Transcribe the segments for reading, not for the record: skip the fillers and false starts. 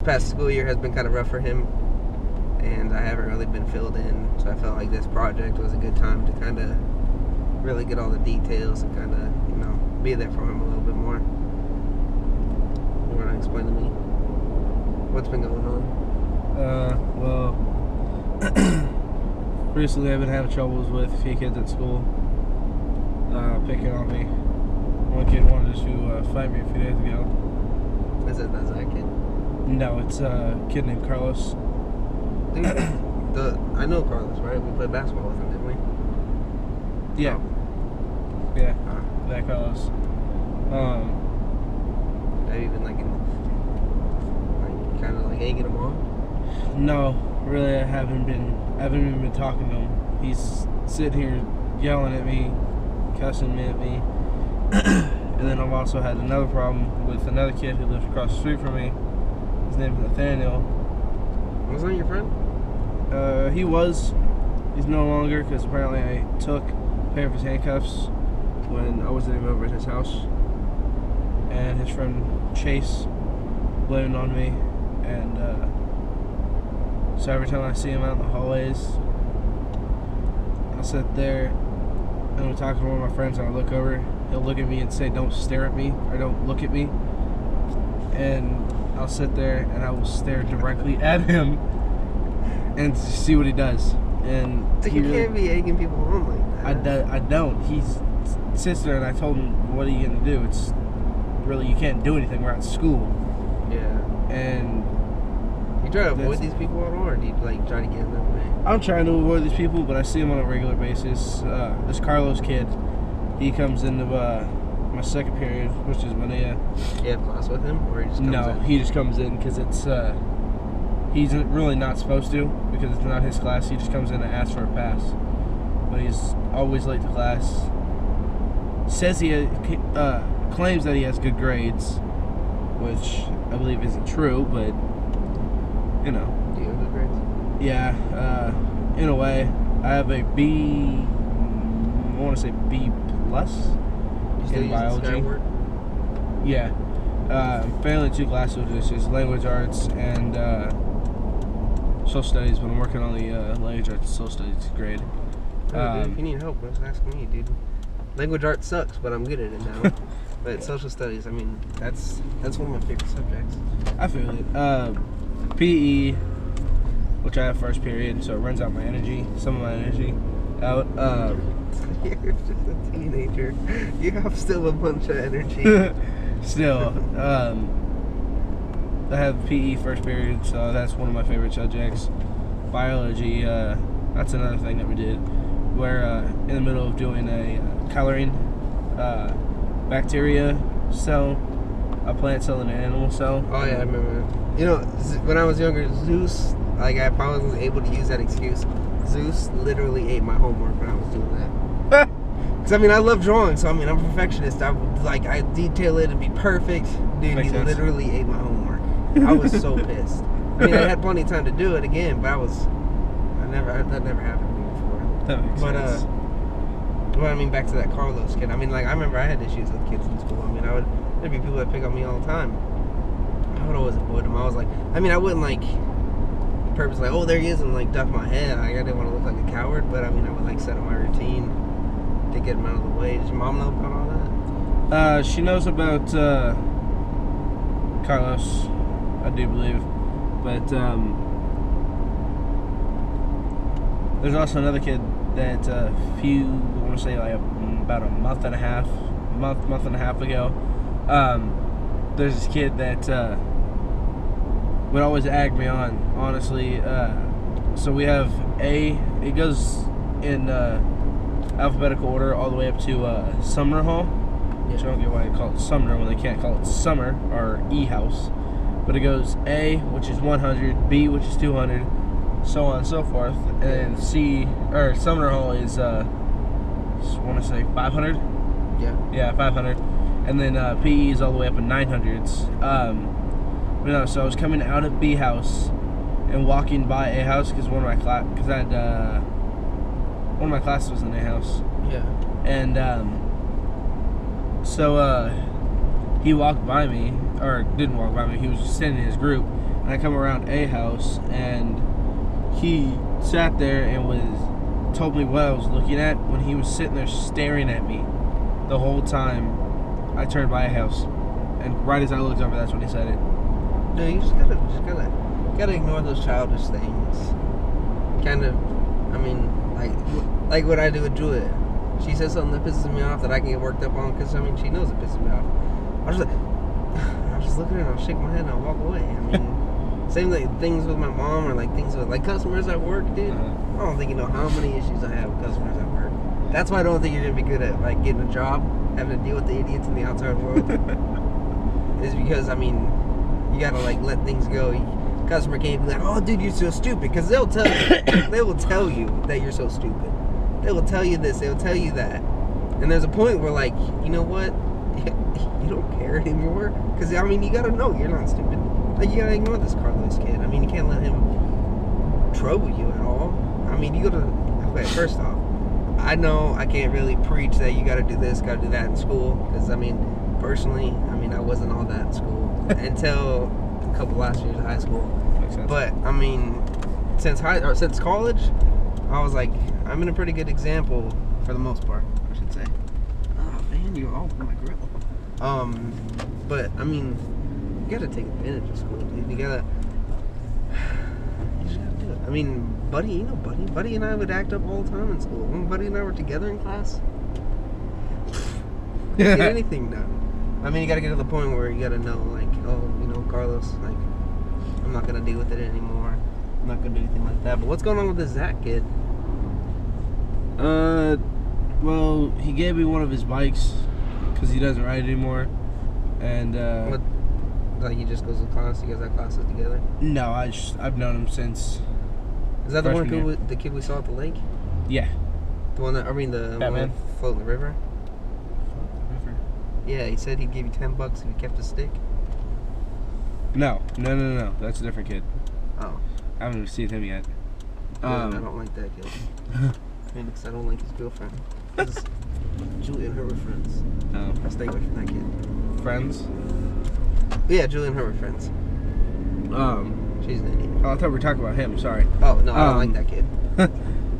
past school year has been kind of rough for him, and I haven't really been filled in, so I felt like this project was a good time to kind of really get all the details and kind of, be there for him a little bit more. You want to explain to me what's been going on? Well, recently I've been having troubles with a few kids at school picking on me. One kid wanted to fight me a few days ago. Is that that kid? No, it's a kid named Carlos. Dude, I know Carlos, right? We played basketball with him, didn't we? Yeah. Oh. Yeah, that Carlos. Have you been kind of egging him on? No, really, I haven't even been talking to him. He's sitting here yelling at me, cussing me at me. And then I've also had another problem with another kid who lives across the street from me. His name is Nathaniel. Was that your friend? He was. He's no longer, because apparently I took a pair of his handcuffs when I wasn't even over at his house. And his friend Chase blamed on me. And so every time I see him out in the hallways, I'll sit there and I'm talking to one of my friends and I look over. He'll look at me and say, "Don't stare at me," or "Don't look at me." And I'll sit there and I will stare directly at him and see what he does. And So you can't be egging people on like that. I don't. He sits there and I told him, "What are you gonna do? It's really, you can't do anything. We're at school." Yeah. And you try to avoid these people at all, or do you try to get in their way? I'm trying to avoid these people, but I see them on a regular basis. This Carlos kid, he comes into my second period, which is Mania. You have class with him, or he just comes in? No, he just comes in because it's he's really not supposed to, because it's not his class. He just comes in and asks for a pass, but he's always late to class. Says he claims that he has good grades, which I believe isn't true, but Do you have good grades? yeah, in a way. I have a B, I want to say B plus in biology. Yeah. I'm failing 2 classes, which is language arts and social studies, but I'm working on the language arts and social studies grade. Dude, if you need help, just ask me, dude. Language arts sucks, but I'm good at it now. But social studies, I mean, that's one of my favorite subjects. I feel it. PE, which I have first period, so it runs out my energy, some of my energy out. You're just a teenager. You have still a bunch of energy. Still, I have PE first period, so that's one of my favorite subjects. Biology, that's another thing that we did. We're in the middle of doing a coloring bacteria cell, a plant cell, and an animal cell. Oh yeah, I remember. When I was younger, Zeus, I probably wasn't able to use that excuse. Zeus literally ate my homework when I was doing that. Cause I love drawing, so I'm a perfectionist. I detail it and be perfect. Dude, Makes he sense. literally ate my homework. I was so pissed. I had plenty of time to do it again, but that never happened to me before. That makes sense. Back to that Carlos kid. I remember I had issues with kids in school. There'd be people that pick on me all the time. I would always avoid them. I was like, I wouldn't purposely oh, there he is, and duck my head. I didn't want to look like a coward, but I would set up my routine to get him out of the way. Does your mom know about all that? She knows about Carlos, I do believe, but there's also another kid that I want to say about a month and a half ago. There's this kid that would always egg me on, honestly. So we have A, it goes in alphabetical order all the way up to Sumner Hall. Which I don't get why they call it Sumner when they can't call it Summer or E-House. But it goes A, which is 100, B, which is 200, so on and so forth. And then Sumner Hall is, I want to say 500? Yeah, 500. And then PE is all the way up in 900s. So I was coming out of B house and walking by A house because one of my classes was in A house. Yeah. And so he walked by me, or didn't walk by me. He was just standing in his group. and I come around a house, and he sat there and told me what I was looking at when he was sitting there staring at me the whole time I turned by a house. And right as I looked over, that's when he said it. No, you just gotta ignore those childish things. Kind of, I mean, like what I do with Julia. She says something that pisses me off that I can get worked up on because, I mean, she knows it pisses me off. I'll just look at her and I'll shake my head and I'll walk away. I mean, same things with my mom or like things with like customers at work, dude. I don't think you know how many issues I have with customers at work. That's why I don't think you're gonna be good at like getting a job, having to deal with the idiots in the outside world. Is because, I mean, you gotta like let things go. Customer can't be like, oh, dude, you're so stupid, because they'll tell you, they will tell you that you're so stupid. They will tell you this, they will tell you that, and there's a point where like, you know what, you don't care anymore, because I mean, you gotta know you're not stupid. Like, you gotta ignore this Carlos kid. I mean, you can't let him trouble you at all. I mean, you gotta. Okay, first off, I know I can't really preach that you gotta do this, gotta do that in school, because I mean, personally, I mean, I wasn't all that in school until a couple last years of high school. Makes sense. But I mean, since college, I was like, I'm in a pretty good example for the most part, I should say. Oh man, you're all over my grill. But I mean, you gotta take advantage of school, dude. You just gotta do it. I mean, Buddy and I would act up all the time in school. When Buddy and I were together in class, get anything done. I mean, you gotta get to the point where you gotta know, like, oh, you know, Carlos, like, I'm not gonna deal with it anymore. I'm not gonna do anything like that. But what's going on with this Zach kid? Well, he gave me one of his bikes because he doesn't ride anymore, and What? Like, he just goes to class. You guys have classes together. no, I've known him since. Is that the freshman one year. the kid we saw at the lake? Yeah. The one that, I mean, the one Batman. that floated in the river? Yeah, he said he'd give you $10 if you kept a stick. No. That's a different kid. Oh. I haven't seen him yet. Yeah, I don't like that kid. I mean, because I don't like his girlfriend. 'Cause Julia and her were friends. I stay away from that kid. Friends. Yeah, Julia and her were friends. She's an idiot. Oh, I thought we were talking about him. Sorry. Oh, no, I don't like that kid.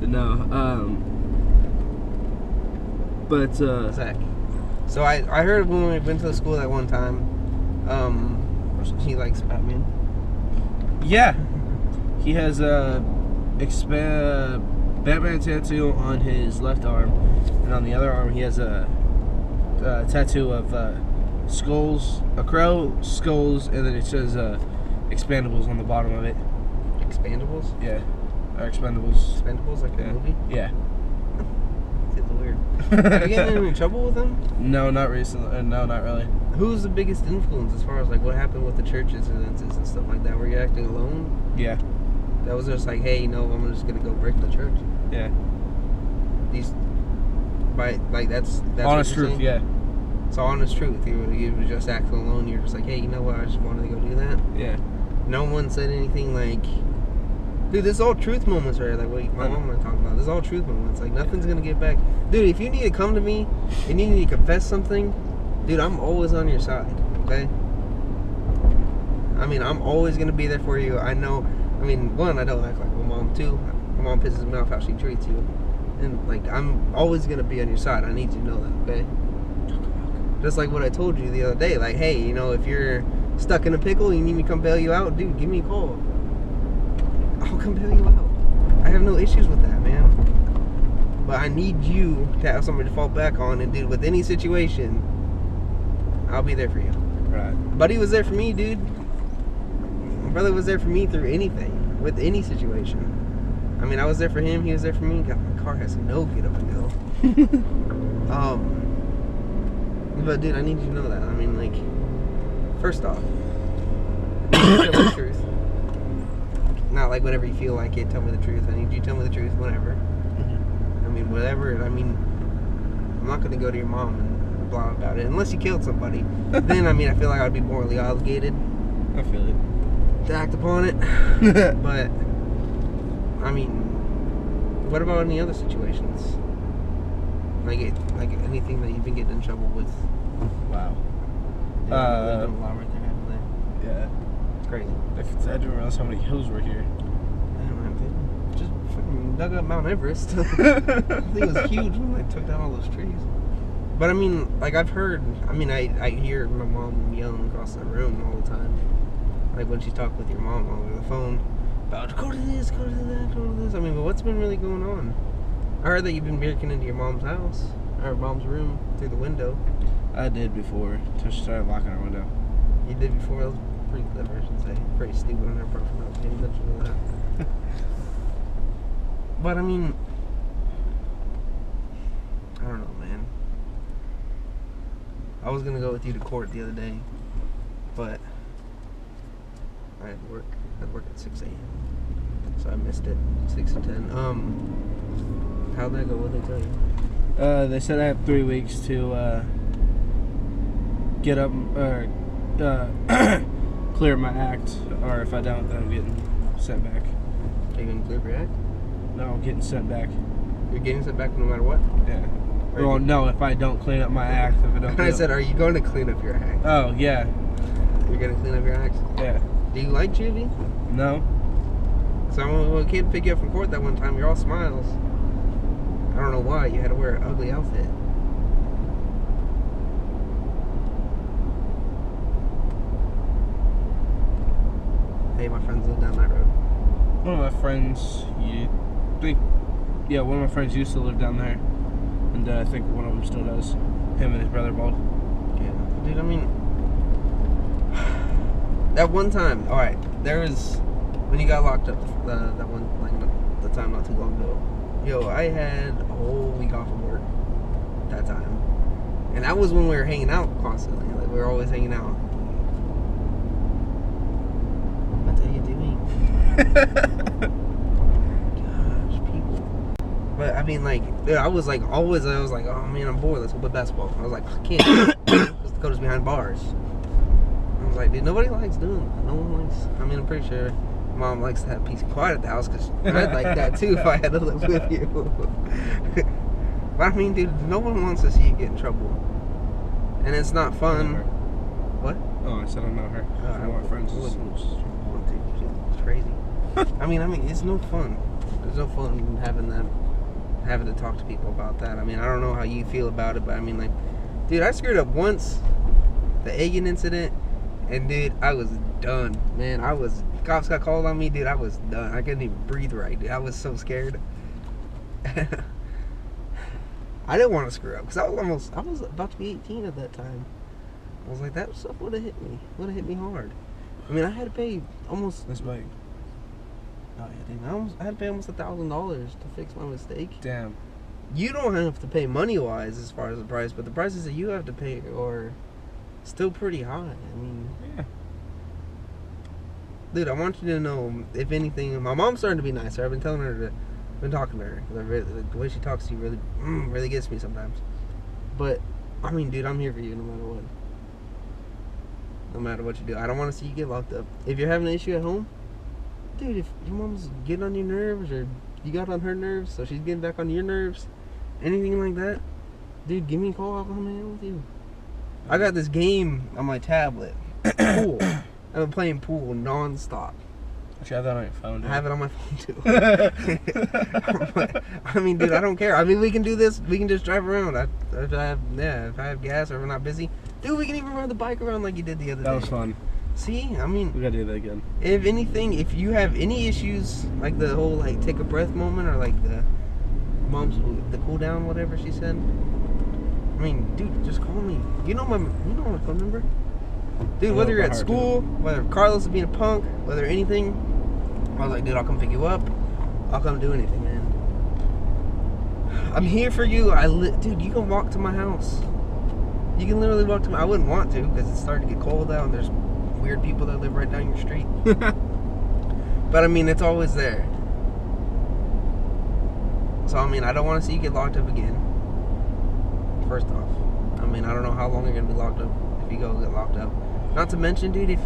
No. But Zach. So I heard when we went to the school that one time, he likes Batman. yeah, he has a Batman tattoo on his left arm, and on the other arm he has a tattoo of skulls, a crow, skulls, and then it says Expandables on the bottom of it. Expandables? Yeah, or Expendables. Expendables, like the movie? Yeah. It's weird. Are you getting in any trouble with him? No, not recently. No, not really. Who's the biggest influence as far as like what happened with the church incidences and stuff like that? Were you acting alone? Yeah. That was just like, hey, you know, I'm just gonna go break the church. Yeah. That's Honest what you're truth. saying? Yeah. It's honest truth. You were just acting alone. You're just like, hey, you know what? I just wanted to go do that. Yeah. No one said anything like, dude, this is all truth moments right here. Like what my mom and I talking about. This is all truth moments. Like nothing's gonna get back. Dude, if you need to come to me and you need to confess something, dude, I'm always on your side. Okay. I mean, I'm always gonna be there for you. I know. I mean, one, I don't act like my mom. Two, my mom pisses me off how she treats you, and like I'm always gonna be on your side. I need you to know that. Okay. Just like what I told you the other day. Like, hey, you know, if you're stuck in a pickle and you need me to come bail you out, dude, give me a call. I'll come bail you out. I have no issues with that, man. But I need you to have somebody to fall back on, and dude, with any situation, I'll be there for you. Right. Buddy was there for me, dude. My brother was there for me through anything, with any situation. I mean, I was there for him, he was there for me. God, my car has no get up and go. But dude, I need you to know that. I mean, like, first off, tell me the truth. Not like whenever you feel like it, tell me the truth. I need you to tell me the truth whenever. I mean, whatever. I mean, I'm not going to go to your mom and blah about it. Unless you killed somebody. Then, I mean, I feel like I'd be morally obligated I feel it. to act upon it. But, I mean, what about any other situations? Like anything that you've been getting in trouble with? Wow. Yeah, they've done a lot right there, haven't they? Yeah. Crazy. I didn't realize how many hills were here. Damn, man, dude. Just fucking dug up Mount Everest. I think it was huge when they took down all those trees. But I mean, like I've heard, I hear my mom yelling across the room all the time. Like when she's talking with your mom over the phone about go to this, go to that, go to this. I mean, but what's been really going on? I heard that you've been breaking into your mom's house, or mom's room, through the window. I did before, until she started locking our window. You did before? That was pretty clever, I should say. Pretty stupid on her part for not paying attention to that. But I mean, I don't know, man. I was gonna go with you to court the other day, but I had work. I had work at 6 a.m. So I missed it. 6 to 10. How'd that go? What'd they tell you? They said I have 3 weeks to get up or clear my act, or if I don't, then I'm getting sent back. Are you gonna clear your act? No, I'm getting sent back. You're getting sent back no matter what? Yeah. Well, no, if I don't clean up my act, if I don't. I said, are you going to clean up your act? Oh yeah. You're gonna clean up your act? Yeah. Do you like juvie? No. So when a kid picked you up from court that one time, you're all smiles. I don't know why you had to wear an ugly outfit. Hey, my friends live down that road. One of my friends, one of my friends used to live down there, and I think one of them still does. Him and his brother both. Yeah, dude. I mean, that one time. All right, there was when you got locked up. That one, like the time not too long ago. Yo, I had a whole week off of work that time, and that was when we were hanging out constantly. Like we were always hanging out. What are you doing? Gosh, people. But I mean, like, dude, I was like, oh man, I'm bored. Let's go play basketball. I was like, I can't. Because Dakota's behind bars. I was like, dude, nobody likes doing that. No one likes. I mean, I'm pretty sure Mom likes to have peace and quiet at the house because I'd like that too if I had to live with you. But I mean, dude, no one wants to see you get in trouble, and it's not fun. What? Oh, I said I know her. I know my friends. She's crazy. I mean, it's no fun. There's no fun having to talk to people about that. I mean, I don't know how you feel about it, but I mean, like, dude, I screwed up once, the Egan incident, and dude, I was done, man. Cops got called on me, dude. I was done. I couldn't even breathe right, dude. I was so scared. I didn't want to screw up because I was about to be 18 at that time. I was like, that stuff would have hit me. Would have hit me hard. I mean, I had to pay almost. This bike. Oh yeah, dude. I had to pay almost $1,000 to fix my mistake. Damn. You don't have to pay money-wise as far as the price, but the prices that you have to pay are still pretty high. I mean, yeah. Dude, I want you to know, if anything, my mom's starting to be nicer. I've been telling her been talking to her. The way she talks to you really gets me sometimes. But I mean, dude, I'm here for you no matter what. No matter what you do, I don't want to see you get locked up. If you're having an issue at home, dude, if your mom's getting on your nerves or you got on her nerves, so she's getting back on your nerves, anything like that, dude, give me a call. I'll come hang out with you. I got this game on my tablet, pool. I've been playing pool non-stop. Actually, I have that on your phone, dude. I have it on my phone too. I mean, dude, I don't care. I mean, we can do this. We can just drive around. If I have gas or if we're not busy, dude, we can even ride the bike around like you did the other day. That was fun. See, I mean, We gotta do that again. if anything, if you have any issues, like the whole like take a breath moment, or like the cool down, whatever she said. I mean, dude, just call me. You know my phone number. Dude, whether you're at school, whether Carlos is being a punk, whether anything, I was like, dude, I'll come pick you up. I'll come do anything, man. I'm here for you. Dude, you can walk to my house. You can literally walk to I wouldn't want to because it's starting to get cold out and there's weird people that live right down your street. But I mean, it's always there. So I mean, I don't want to see you get locked up again. First off, I mean, I don't know how long you're gonna be locked up if you go get locked up. Not to mention, dude, if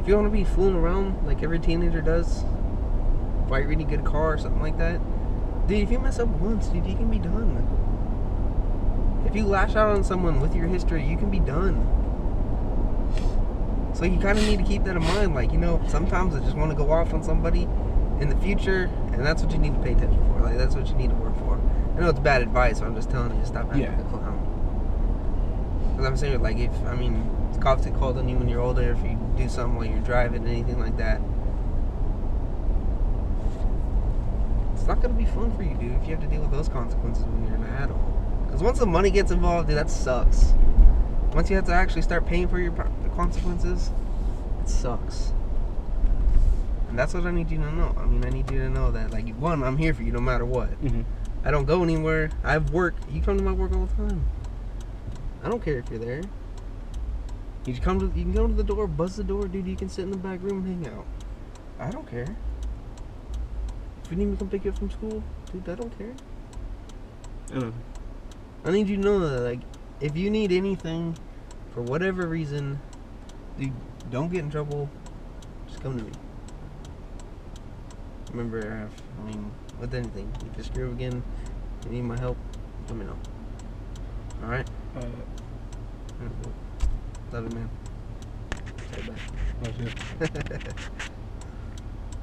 you want to be fooling around like every teenager does, while you're in a good car or something like that, dude, if you mess up once, dude, you can be done. If you lash out on someone with your history, you can be done. So you kind of need to keep that in mind. Like, you know, sometimes I just want to go off on somebody in the future, and that's what you need to pay attention for. Like, that's what you need to work for. I know it's bad advice, so I'm just telling you to stop acting like a clown. Because I'm saying, like, if cops get called on you when you're older, if you do something while you're driving, anything like that, it's not going to be fun for you, dude, if you have to deal with those consequences when you're an adult. Because once the money gets involved, dude, that sucks. Once you have to actually start paying for your consequences, it sucks. And that's what I need you to know. I mean, I need you to know that, like, one, I'm here for you no matter what. Mm-hmm. I don't go anywhere. I have work. You come to my work all the time. I don't care if you're there. You can come to the door, buzz the door, dude. You can sit in the back room and hang out. I don't care. If you need me to come pick you up from school, dude, I don't care. I need you to know that, like, if you need anything, for whatever reason, dude, don't get in trouble. Just come to me. Remember, with anything, if you screw up again, you need my help, let me know. Alright? Love you, man. Say bye. Love you.